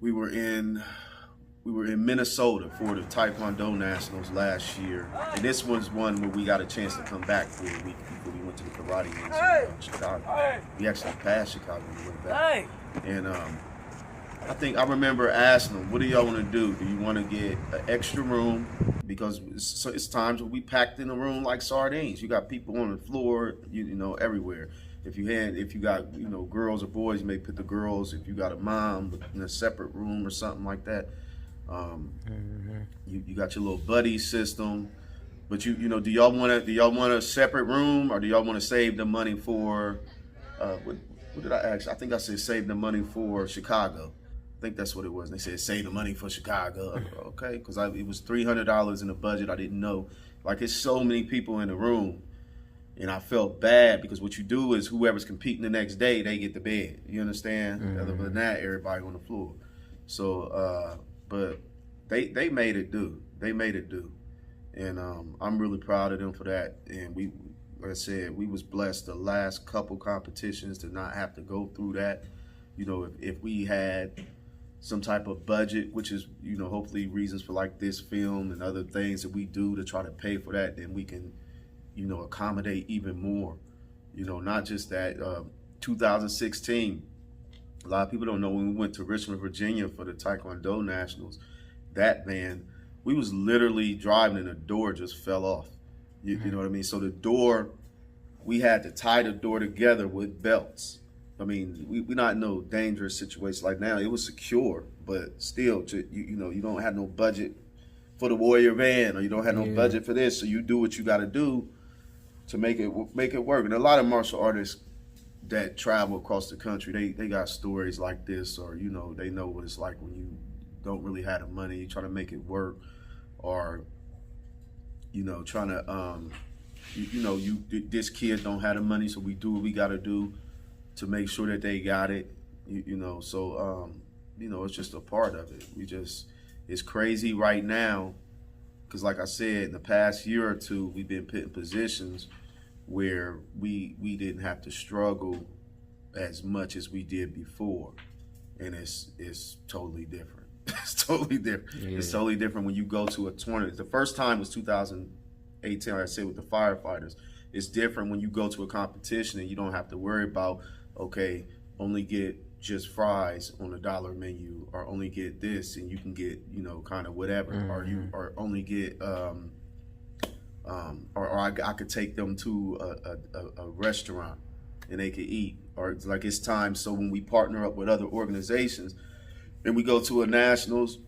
were in Minnesota for the Taekwondo Nationals last year, and this was one where we got a chance to come back for a week before we went to the karate games in Chicago. We actually passed Chicago when we went back. And I remember asking them, what do y'all want to do? Do you want to get an extra room? Because it's times when we packed in a room like sardines. You got people on the floor, everywhere. If you got girls or boys, you may put the girls. If you got a mom in a separate room or something like that. You got your little buddy system, but do y'all want a separate room, or do y'all want to save the money for what did I ask? I think I said save the money for Chicago. I think that's what it was. They said save the money for Chicago. Okay, because it was $300 in the budget. I didn't know. Like, it's so many people in the room, and I felt bad because what you do is whoever's competing the next day, they get the bed. You understand? Other than that, everybody on the floor. So, but they made it do. They made it do, and I'm really proud of them for that. And like I said, we was blessed the last couple competitions to not have to go through that. If we had some type of budget, which is, hopefully reasons for like this film and other things that we do to try to pay for that, then we can, accommodate even more. Not just that. 2016, a lot of people don't know, when we went to Richmond, Virginia for the Taekwondo Nationals, we was literally driving and the door just fell off. You know what I mean? So the door, we had to tie the door together with belts. I mean, we not in no dangerous situation like now. It was secure, but still, you don't have no budget for the Warrior van, or you don't have no budget for this, so you do what you got to do to make it work. And a lot of martial artists that travel across the country, they got stories like this, or they know what it's like when you don't really have the money, you try to make it work, or trying to this kid don't have the money, so we do what we got to do to make sure that they got it. So it's just a part of it. It's crazy right now, because like I said, in the past year or two, we've been put in positions where we didn't have to struggle as much as we did before, and it's totally different. It's totally different. Yeah. It's totally different when you go to a tournament. The first time was 2018, like I said, with the firefighters. It's different when you go to a competition and you don't have to worry about, okay, only get just fries on a $1 menu, or only get this and you can get, kind of whatever, or only get, or I could take them to a restaurant and they could eat, or it's like it's time. So when we partner up with other organizations and we go to a nationals,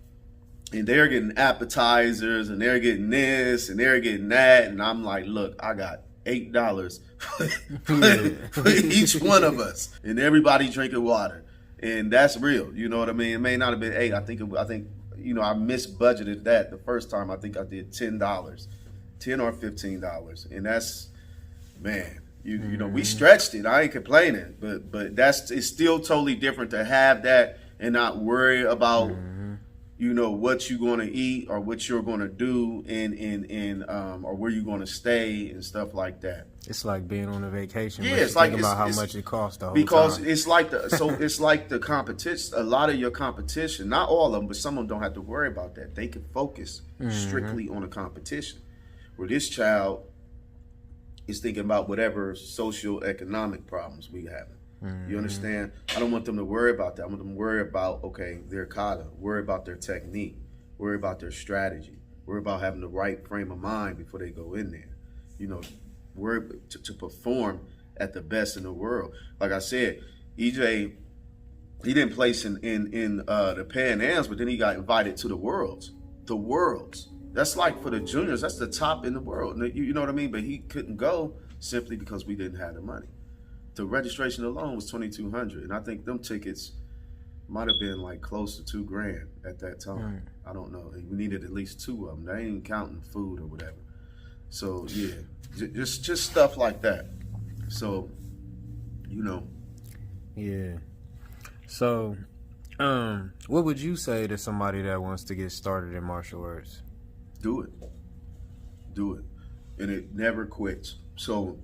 and they're getting appetizers, and they're getting this, and they're getting that, and I'm like, look, I got $8 for each one of us, and everybody drinking water, and that's real. You know what I mean? It may not have been $8. I think I misbudgeted that the first time. I think I did $10 or $15, and that's, man. We stretched it. I ain't complaining, but it's still totally different to have that and not worry about what you're going to eat or what you're going to do or where you're going to stay and stuff like that. It's like being on a vacation. Yeah, it's like about how much it costs the whole because time. It's like it's like the competition. A lot of your competition, not all of them, but some of them don't have to worry about that. They can focus strictly on the competition. Where this child is thinking about whatever socio-economic problems we have. You understand? I don't want them to worry about that. I want them to worry about, okay, their kata, worry about their technique, worry about their strategy, worry about having the right frame of mind before they go in there. Worry to perform at the best in the world. Like I said, EJ, he didn't place in the Pan Ams, but then he got invited to the Worlds. The Worlds. That's like for the juniors, that's the top in the world. You know what I mean? But he couldn't go simply because we didn't have the money. The registration alone was $2,200, and I think them tickets might have been like close to $2,000 at that time. I don't know. We needed at least 2 of them. They ain't even counting food or whatever. So yeah, just stuff like that. So, Yeah. So, what would you say to somebody that wants to get started in martial arts? Do it. And it never quits. So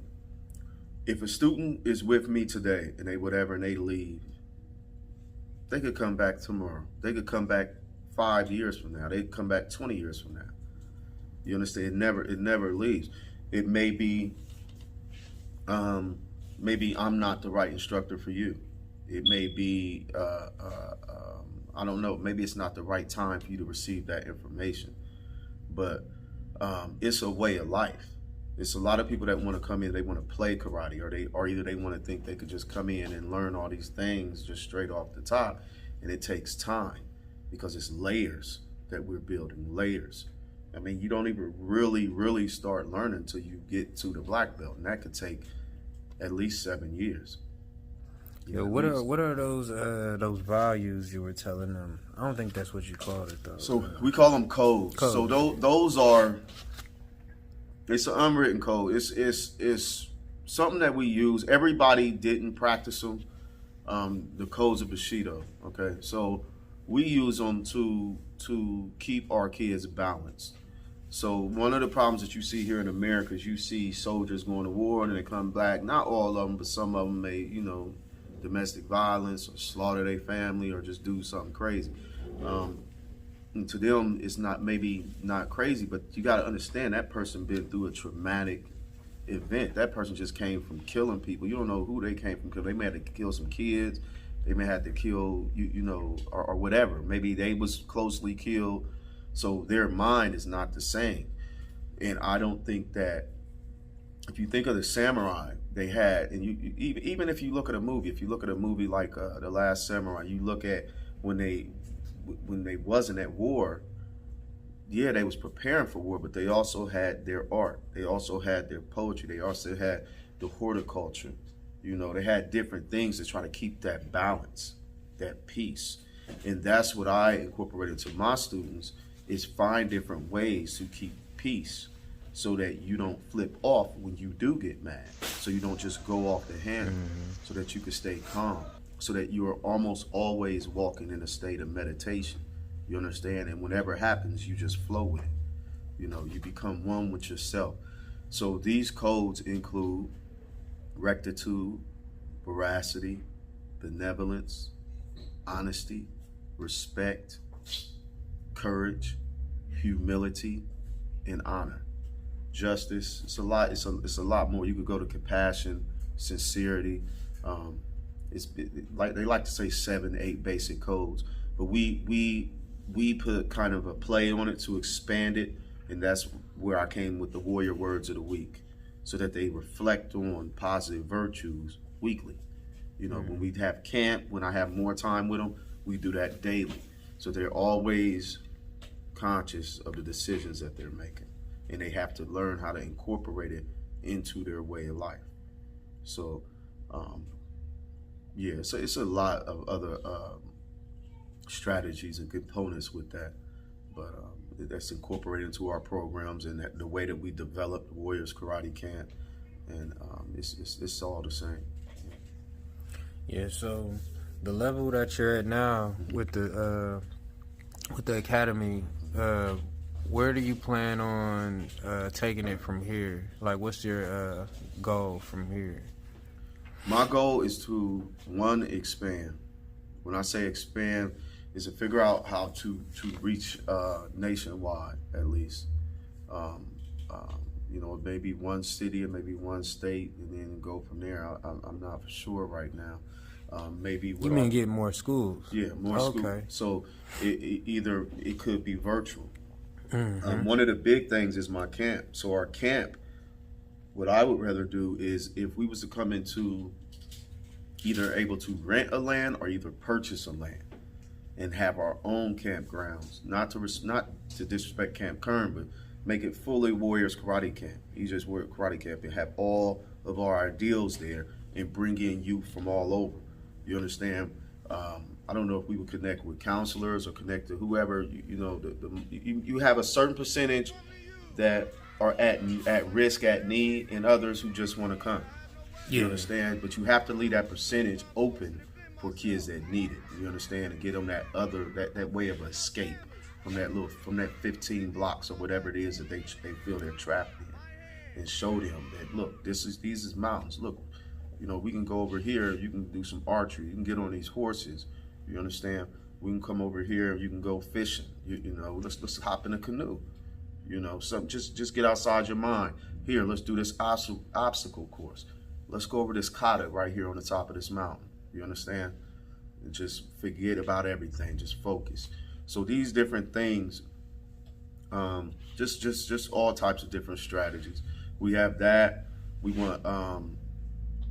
if a student is with me today and they leave, they could come back tomorrow. They could come back 5 years from now. They could come back 20 years from now. You understand? It never leaves. It may be, maybe I'm not the right instructor for you. It may be, I don't know, maybe it's not the right time for you to receive that information. But it's a way of life. It's a lot of people that want to come in, they want to play karate, or either they want to think they could just come in and learn all these things just straight off the top, and it takes time because it's layers that we're building, layers. I mean, you don't even really start learning until you get to the black belt, and that could take at least 7 years. Yeah, what are those values you were telling them? I don't think that's what you called it though. So we call them codes. So those are, it's an unwritten code. It's something that we use. Everybody didn't practice them. The codes of Bushido. Okay, so we use them to keep our kids balanced. So one of the problems that you see here in America is you see soldiers going to war and they come back. Not all of them, but some of them may, domestic violence or slaughter their family or just do something crazy. And to them, it's maybe not crazy, but you got to understand that person been through a traumatic event. That person just came from killing people. You don't know who they came from killing. They may have to kill some kids. They may have to kill, or whatever. Maybe they was closely killed. So their mind is not the same. And I don't think that, if you think of the samurai they had, and even if you look at a movie like The Last Samurai, you look at when they wasn't at war, yeah, they was preparing for war, but they also had their art. They also had their poetry. They also had the horticulture. They had different things to try to keep that balance, that peace. And that's what I incorporated to my students, is find different ways to keep peace so that you don't flip off when you do get mad. So you don't just go off the handle, so that you can stay calm, so that you are almost always walking in a state of meditation. You understand? And whenever it happens, you just flow with it. You become one with yourself. So these codes include rectitude, veracity, benevolence, honesty, respect, courage, humility, and honor. Justice. It's a lot. It's a lot more. You could go to compassion, sincerity. Like they like to say 7, 8 basic codes, but we put kind of a play on it to expand it, and that's where I came with the warrior words of the week, so that they reflect on positive virtues weekly. When we have camp, when I have more time with them, we do that daily. So they're always conscious of the decisions that they're making, and they have to learn how to incorporate it into their way of life. So, so it's a lot of other strategies and components with that, but that's incorporated into our programs and the way that we developed Warriors Karate Camp, and it's all the same. Yeah. So the level that you're at now with the academy, where do you plan on taking it from here? Like, what's your goal from here? My goal is to, one, expand. When I say expand, is to figure out how to reach nationwide, at least. Maybe one city or maybe one state, and then go from there. I'm not for sure right now. Maybe you mean get more schools? Yeah, more schools. Okay. So it could be virtual. One of the big things is my camp. So our camp, what I would rather do is, if we was to come into either able to rent a land or either purchase a land and have our own campgrounds, not to disrespect Camp Kern, but make it fully Warriors Karate Camp, EJs Warriors Karate Camp, and have all of our ideals there and bring in youth from all over. You understand? I don't know if we would connect with counselors or connect to whoever. You have a certain percentage that are at risk, at need, and others who just want to come. You understand? But you have to leave that percentage open for kids that need it. You understand? And get them that way of escape from that 15 blocks or whatever it is that they feel they're trapped in, and show them that, look, these is mountains. Look, we can go over here. You can do some archery. You can get on these horses. You understand? We can come over here. You can go fishing. Let's hop in a canoe. Just get outside your mind. Here, let's do this obstacle course. Let's go over this kata right here on the top of this mountain. You understand? And just forget about everything. Just focus. So these different things, just all types of different strategies. We have that. We want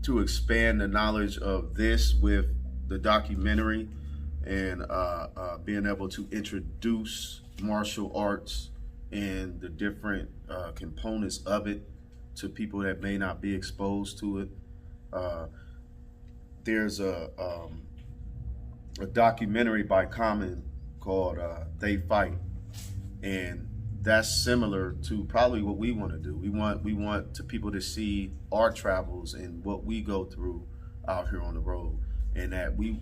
to expand the knowledge of this with the documentary, and being able to introduce martial arts and the different components of it to people that may not be exposed to it. There's a documentary by Common called They Fight, and that's similar to probably what we want to do. We want to people to see our travels and what we go through out here on the road, and that we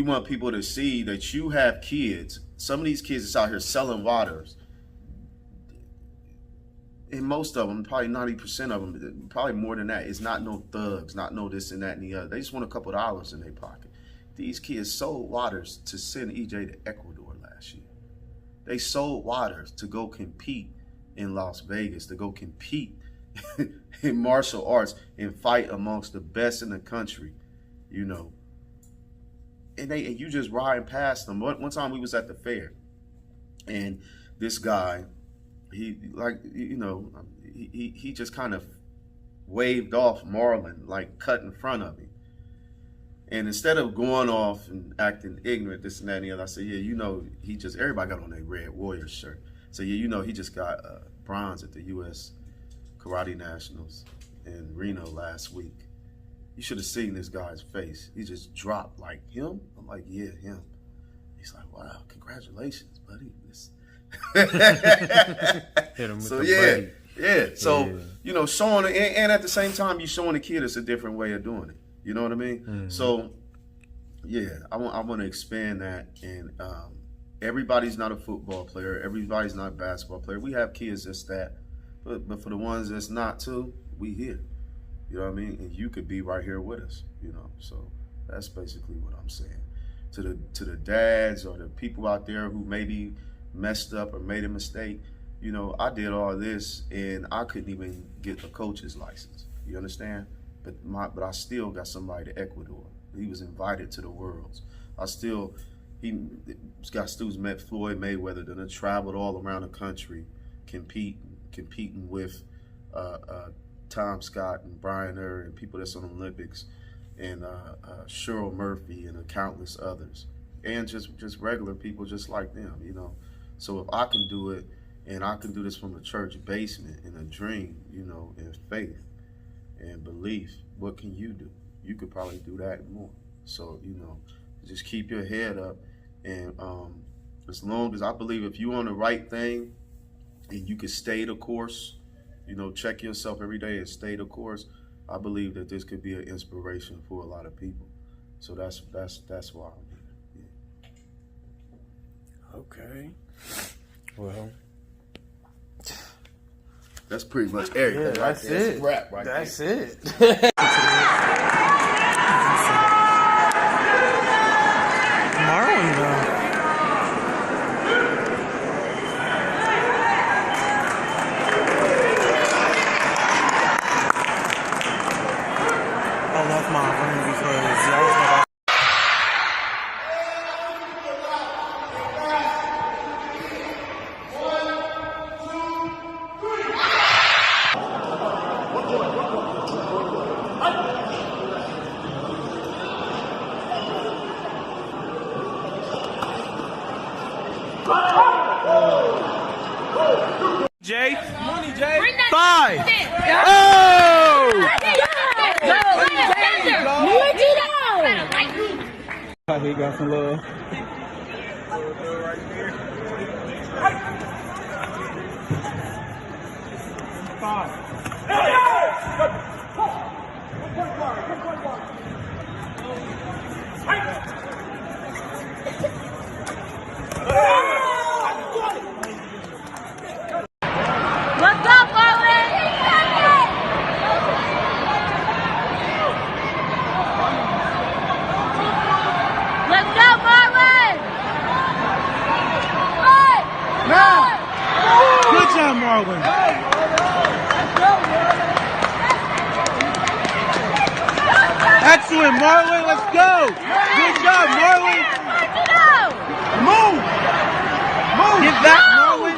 want people to see that you have kids. Some of these kids that's out here selling waters, and most of them, probably 90% of them, probably more than that, is not no thugs, not no this and that and the other. They just want a couple dollars in their pocket. These kids sold waters to send EJ to Ecuador last year. They sold waters to go compete in Las Vegas, to go compete in martial arts and fight amongst the best in the country, you know. And you just riding past them. One time we was at the fair, and this guy, he just kind of waved off Marlon, like cut in front of him. And instead of going off and acting ignorant, this and that and the other, I said, yeah, everybody got on their red Warriors shirt. So yeah, he just got bronze at the U.S. Karate Nationals in Reno last week. You should have seen this guy's face. He just dropped. Like, him? I'm like, yeah, him. He's like, wow, congratulations, buddy. Hit him with So the yeah, buddy. yeah. So showing and at the same time, you showing the kid it's a different way of doing it. You know what I mean? Mm-hmm. So yeah, I want to expand that. And everybody's not a football player. Everybody's not a basketball player. We have kids that's that, but for the ones that's not too, we here. You know what I mean? And you could be right here with us, So that's basically what I'm saying. To the dads or the people out there who maybe messed up or made a mistake, I did all this and I couldn't even get a coach's license. You understand? But I still got somebody to Ecuador. He was invited to the Worlds. He got students met Floyd Mayweather, then traveled all around the country, competing with Tom Scott and Brian Err and people that's on the Olympics, and Cheryl Murphy and countless others, and just regular people just like them, So if I can do it, and I can do this from a church basement in a dream, in faith and belief, what can you do? You could probably do that and more. So, just keep your head up, and as long as I believe if you're on the right thing and you can stay the course, check yourself every day and stay the course, I believe that this could be an inspiration for a lot of people. So that's why I'm here. Yeah. Okay. Well, that's pretty much everything. Yeah, right that's there. it. That's a wrap right That's there. it. Marlon, though. I love Marlon because that was my Jay, money, Jay. 5. Oh! He got some love. Let's go, Marlon! Let's go, Marlon! Good job, Marlon. Excellent, Marlon. Let's go. Good job, Marlon. Move. Get back, Marlon.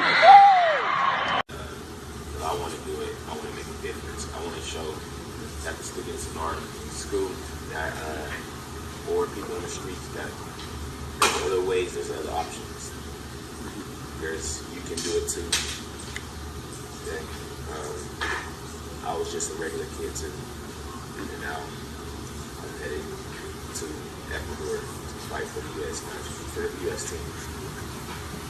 I want to do it. I want to make a difference. I want to show that the students in our school, that or people in the streets, that There's other ways, there's other options. You can do it too. Okay? I was just a regular kid too. And now I'm headed to Ecuador to fight for the U.S. team.